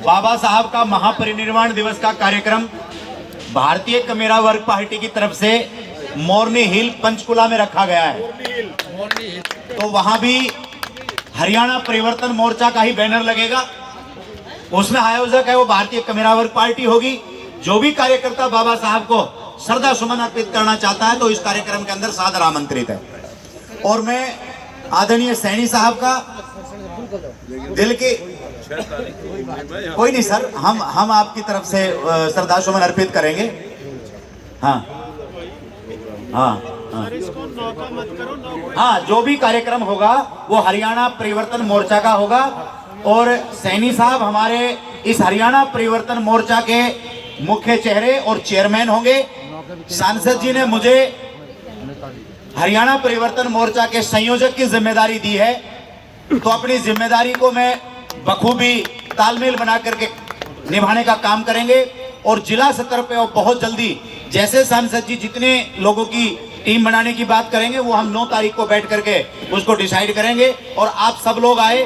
बाबा साहब का महापरिनिर्वाण दिवस का कार्यक्रम भारतीय कमेरा वर्ग पार्टी की तरफ से मोरनी हिल पंचकुला में रखा गया है। तो वहां भी हरियाणा परिवर्तन मोर्चा का ही बैनर लगेगा। उसमें आयोजक है वो भारतीय कमेरा वर्ग पार्टी होगी। जो भी कार्यकर्ता बाबा साहब को श्रद्धा सुमन अर्पित करना चाहता है तो इस कार्यक्रम के अंदर सादर आमंत्रित है। और मैं आदरणीय सैनी साहब का दिल के कोई नहीं सर, हम आपकी तरफ से श्रद्धा सुमन अर्पित करेंगे। हाँ हाँ हाँ हाँ, जो भी कार्यक्रम होगा वो हरियाणा परिवर्तन मोर्चा का होगा। और सैनी साहब हमारे इस हरियाणा परिवर्तन मोर्चा के मुख्य चेहरे और चेयरमैन होंगे। सांसद जी ने मुझे हरियाणा परिवर्तन मोर्चा के संयोजक की जिम्मेदारी दी है, तो अपनी जिम्मेदारी को मैं बखूबी तालमेल बना करके निभाने का काम करेंगे। और जिला स्तर पे और बहुत जल्दी जैसे सांसद जी जितने लोगों की टीम बनाने की बात करेंगे वो हम 9 तारीख को बैठ करके उसको डिसाइड करेंगे। और आप सब लोग आए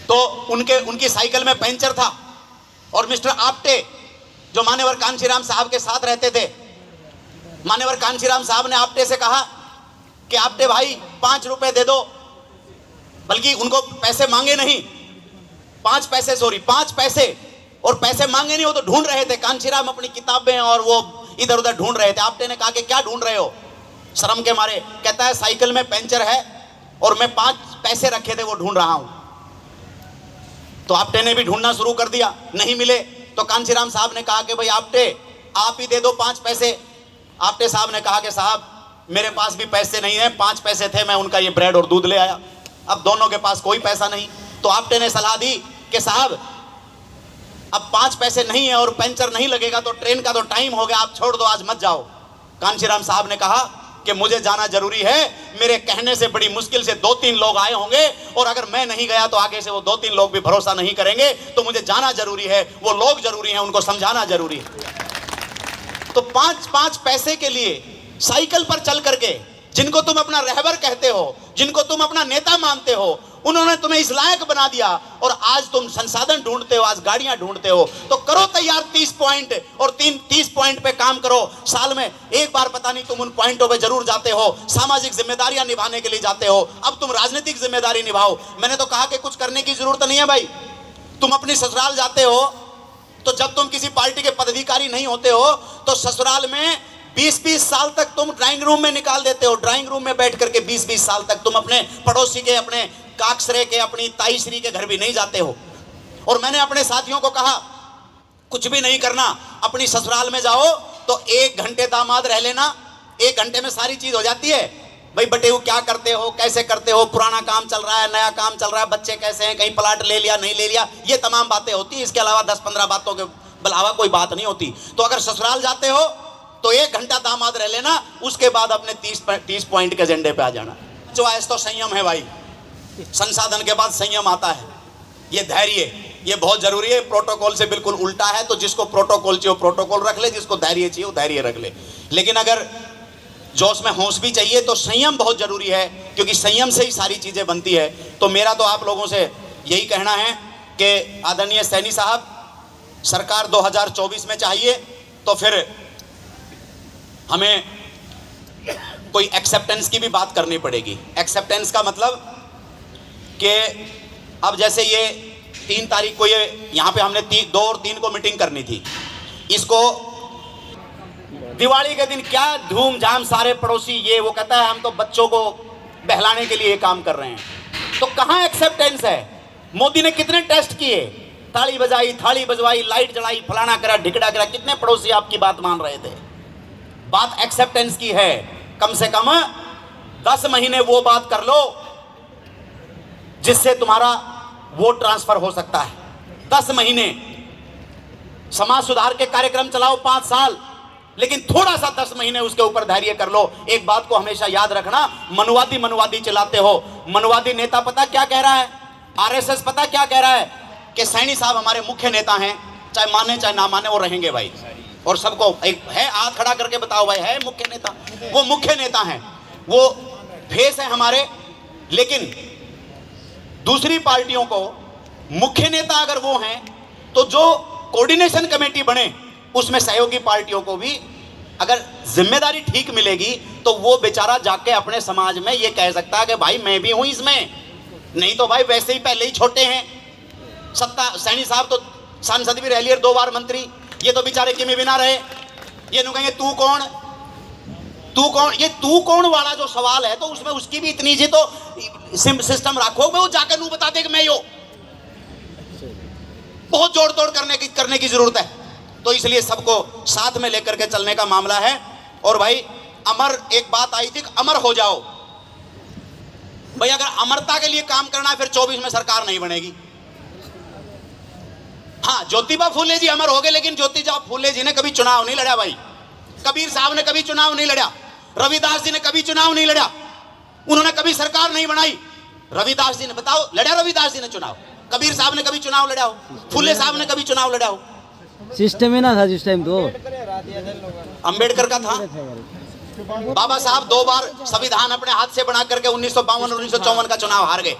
तो उनकी साइकिल में पंचर था और मिस्टर आप्टे जो मान्यवर कांशीराम साहब के साथ रहते थे, मान्यवर कांशीराम साहब ने आप्टे से कहा कि आप्टे भाई 5 रुपए दे दो, बल्कि उनको पैसे मांगे नहीं, 5 पैसे और पैसे मांगे नहीं, वो तो ढूंढ रहे थे। कांशीराम अपनी किताबें और वो इधर उधर ढूंढ रहे थे। आप्टे ने कहा कि क्या ढूंढ रहे हो, शर्म के मारे। कहता है साइकिल में पंचर है और मैं 5 पैसे रखे थे वो ढूंढ रहा हूं। तो आप्टे ने भी ढूंढना शुरू कर दिया, नहीं मिले। तो कांशीराम साहब ने कहा कि भाई आप्टे आप ही दे दो 5 पैसे। आप्टे साहब ने कहा कि साहब मेरे पास भी पैसे नहीं है, 5 पैसे थे, मैं उनका ये ब्रेड और दूध ले आया। अब दोनों के पास कोई पैसा नहीं। तो आप्टे ने सलाह दी कि साहब अब 5 पैसे नहीं है और पंचर नहीं लगेगा तो ट्रेन का तो टाइम हो गया, आप छोड़ दो, आज मत जाओ। कांशीराम साहब ने कहा कि मुझे जाना जरूरी है, मेरे कहने से बड़ी मुश्किल से 2-3 लोग आए होंगे और अगर मैं नहीं गया तो आगे से वो 2-3 लोग भी भरोसा नहीं करेंगे, तो मुझे जाना जरूरी है, वो लोग जरूरी हैं, उनको समझाना जरूरी है। तो 5 पैसे के लिए साइकिल पर चल करके जिनको तुम अपना रहबर कहते हो, जिनको तुम अपना नेता मानते हो, उन्होंने तुम्हें इस लायक बना दिया और आज तुम संसाधन ढूंढते हो, आज गाड़ियां ढूंढते हो। तो करो तैयार 30 पॉइंट और 30 पॉइंट पे काम करो। साल में एक बार पता नहीं तुम उन पॉइंटों पे जरूर जाते हो, सामाजिक जिम्मेदारियां निभाने के लिए जाते हो। अब तुम राजनीतिक जिम्मेदारी निभाओ। मैंने तो कहा कि कुछ करने की जरूरत नहीं है भाई। तुम अपनी ससुराल जाते हो तो जब तुम किसी पार्टी के पदाधिकारी नहीं होते हो तो ससुराल में 20-20 साल तक तुम ड्राइंग रूम में निकाल देते हो। ड्राइंग रूम में बैठ करके 20-20 साल तक तुम अपने पड़ोसी के, अपने काकसरे के, अपनी ताईश्री के घर भी नहीं जाते हो। और मैंने अपने साथियों को कहा कुछ भी नहीं करना, अपनी ससुराल में जाओ तो 1 घंटे दामाद रह लेना, 1 घंटे में सारी चीज हो जाती है। भाई बटे वो क्या करते हो, कैसे करते हो, पुराना काम चल रहा है, नया काम चल रहा है, बच्चे कैसे हैं, कहीं प्लाट ले लिया नहीं ले लिया, ये तमाम बातें होती है। इसके अलावा 10-15 बातों के अलावा कोई बात नहीं होती। तो अगर ससुराल जाते हो तो 1 घंटा दामाद रह लेना, उसके बाद अपने 30 पॉइंट के एजेंडे पे आ जाना। चॉइस तो संयम है भाई, संसाधन के बाद संयम आता है। ये धैर्य, ये बहुत जरूरी है। प्रोटोकॉल से बिल्कुल उल्टा है। तो जिसको प्रोटोकॉल चाहिए वो प्रोटोकॉल रख ले, जिसको धैर्य चाहिए वो धैर्य रख ले। लेकिन अगर जोश में होश भी चाहिए तो संयम बहुत जरूरी है, क्योंकि संयम से ही सारी चीजें बनती है। तो मेरा तो आप लोगों से यही कहना है कि आदरणीय सैनी साहब, सरकार 2024 में चाहिए तो फिर हमें कोई एक्सेप्टेंस की भी बात करनी पड़ेगी। एक्सेप्टेंस का मतलब कि अब जैसे ये 3 तारीख को ये यहाँ पे हमने 2 और 3 को मीटिंग करनी थी। इसको दिवाली के दिन क्या धूमधाम, सारे पड़ोसी ये वो कहता है हम तो बच्चों को बहलाने के लिए काम कर रहे हैं। तो कहाँ एक्सेप्टेंस है? मोदी ने कितने टेस्ट किए, ताली बजाई, थाली बजवाई, लाइट जलाई, फलाना करा, ढिकड़ा करा, कितने पड़ोसी आपकी बात मान रहे थे? बात एक्सेप्टेंस की है। कम से कम 10 महीने वो बात कर लो जिससे तुम्हारा वोट ट्रांसफर हो सकता है। 10 महीने समाज सुधार के कार्यक्रम चलाओ 5 साल, लेकिन थोड़ा सा 10 महीने उसके ऊपर धैर्य कर लो। एक बात को हमेशा याद रखना, मनवादी चलाते हो। मनवादी नेता पता क्या कह रहा है, आरएसएस पता क्या कह रहा है कि सैनी साहब हमारे मुख्य नेता हैं, चाहे माने चाहे ना माने वो रहेंगे भाई। और सबको एक है, हाथ खड़ा करके बताओ भाई, है मुख्य नेता, वो मुख्य नेता हैं, वो फेस है हमारे। लेकिन दूसरी पार्टियों को मुख्य नेता अगर वो हैं तो जो कोऑर्डिनेशन कमेटी बने उसमें सहयोगी पार्टियों को भी अगर जिम्मेदारी ठीक मिलेगी तो वो बेचारा जाके अपने समाज में ये कह सकता है कि भाई मैं भी हूं इसमें। नहीं तो भाई वैसे ही पहले ही छोटे हैं। सैनी साहब तो सांसद भी रह लिए 2 बार मंत्री, ये तो बेचारे किमें भी ना रहे। ये नु कहेंगे तू कौन, ये तू कौन वाला जो सवाल है तो उसमें उसकी भी इतनी जी तो सिस्टम रखो वो जाकर नू बता दे कि मैं यो। बहुत जोड़ तोड़ करने की जरूरत है। तो इसलिए सबको साथ में लेकर के चलने का मामला है। और भाई अमर, एक बात आई थी, अमर हो जाओ भाई। अगर अमरता के लिए काम करना है फिर 24 में सरकार नहीं बनेगी। हाँ, ज्योतिबा फूले जी अमर हो गए, लेकिन ज्योतिबा फूले जी ने कभी चुनाव नहीं लड़ा भाई। कबीर साहब ने कभी चुनाव नहीं लड़ा, रविदास जी ने कभी चुनाव नहीं लड़ा, उन्होंने कभी सरकार नहीं बनाई। रविदास जी ने, बताओ, लड़ा रविदास जी ने चुनाव? कबीर साहब ने कभी चुनाव लड़ा हो? फूले साहब ने कभी चुनाव लड़ा हो? सिस्टम ही ना था जिस टाइम तो। अंबेडकर का था। बाबा साहब 2 बार संविधान अपने हाथ से बना करके 1952 और 1954 का चुनाव हार गए।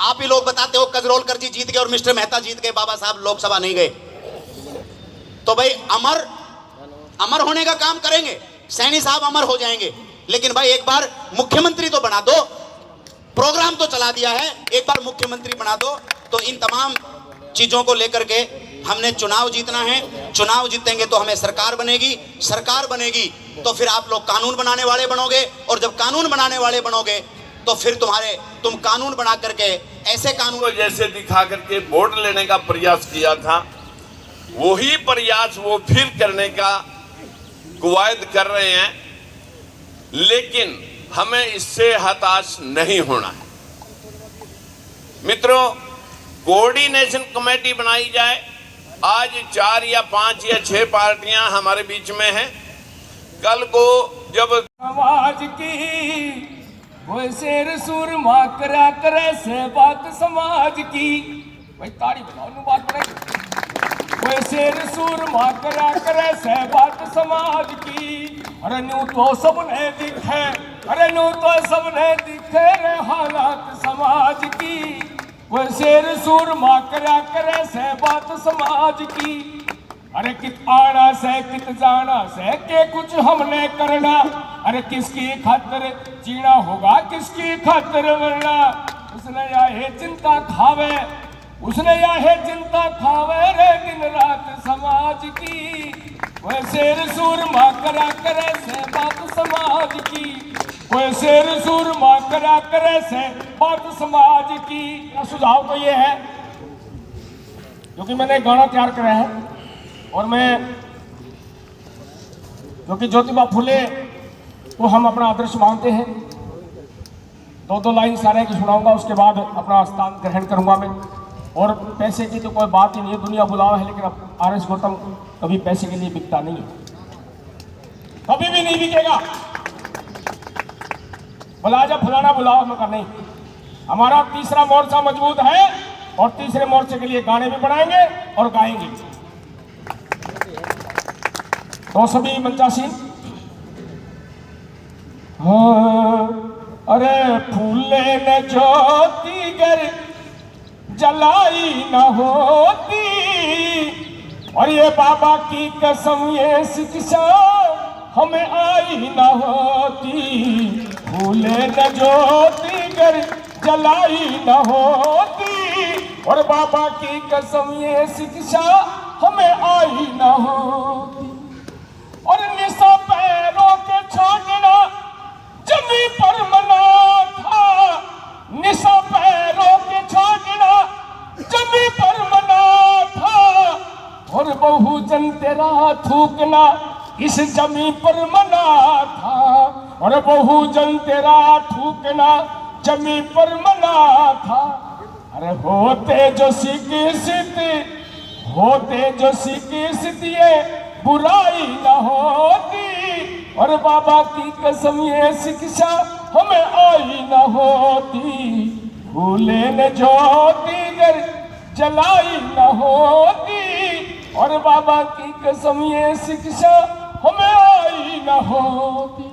आप ही लोग बताते हो कजरोलकर जी जीत गए और मिस्टर मेहता जीत गए, बाबा साहब लोकसभा नहीं गए। तो भाई अमर होने का काम करेंगे, सैनी साहब अमर हो जाएंगे। लेकिन भाई एक बार मुख्यमंत्री तो बना दो, प्रोग्राम तो चला दिया है, एक बार मुख्यमंत्री बना दो। तो इन तमाम चीजों को लेकर के हमने चुनाव जीतना है। चुनाव जीतेंगे तो हमें सरकार बनेगी, सरकार बनेगी तो फिर आप लोग कानून बनाने वाले बनोगे, और जब कानून बनाने वाले बनोगे तो फिर तुम कानून बना करके ऐसे कानून को जैसे दिखा करके वोट लेने का प्रयास किया था, वही प्रयास वो फिर करने का कवायद कर रहे हैं। लेकिन हमें इससे हताश नहीं होना है। मित्रों, कोऑर्डिनेशन कमेटी बनाई जाए। आज 4 या 5 या 6 पार्टियां हमारे बीच में हैं। कल को जब समाज की वो शेर सुरमा करा करे से बात समाज की, भाई ताड़ी बजाओ नु बात बनेगी। वो शेर सुरमा करा करे से बात समाज की, अरे न्यू तो सबने दिखे, अरे न्यू तो सबने दिखे रे हालात समाज की। वो शेर सुरमा करा करे से बात समाज की, अरे कित आना से कित जाना से के कुछ हमने करना, अरे किसकी खातिर जीना होगा किसकी खातिर मरना। उसने यह चिंता खावे, उसने यह चिंता खावे रे दिन रात समाज की। वह शेर सुरमा करा करे से बात समाज की, वह शेर सुरमा करा करे से बात समाज की। सुझाव तो ये है, क्योंकि मैंने गाना तैयार करा है और मैं, क्योंकि ज्योतिबा फूले को हम अपना आदर्श मानते हैं, 2 लाइन सारे की सुनाऊंगा, उसके बाद अपना स्थान ग्रहण करूंगा मैं। और पैसे की तो कोई बात ही नहीं है, दुनिया बुलावा है, लेकिन अब आर.एस. गौतम कभी पैसे के लिए बिकता नहीं है, कभी भी नहीं बिकेगा। बुला जा फुलाना बुलाओ मगर नहीं। हमारा तीसरा मोर्चा मजबूत है और तीसरे मोर्चे के लिए गाने भी बनाएंगे और गाएंगे। तो सभी मंचासीन, हाँ, अरे फूले ने ज्योति गर जलाई न होती, और ये बाबा की कसम ये शिक्षा हमें आई न होती। फूले न ज्योति गर जलाई न होती, और बाबा की कसम ये शिक्षा हमें आई न होती। और निशा पैरों के छोड़ना जमी पर मना था, निशा पैरों के छोड़ना जमी पर मना था, और बहुजन तेरा थूकना इस जमी पर मना था, और बहुजन तेरा थूकना जमी पर मना था। अरे होते जो चिकित्सित, होते जो चिकित्सित ये बुराई न होती, और बाबा की कसम ये शिक्षा हमें आई न होती। फूले ने ज्योति गर जलाई न होती, और बाबा की कसम ये शिक्षा हमें आई न होती।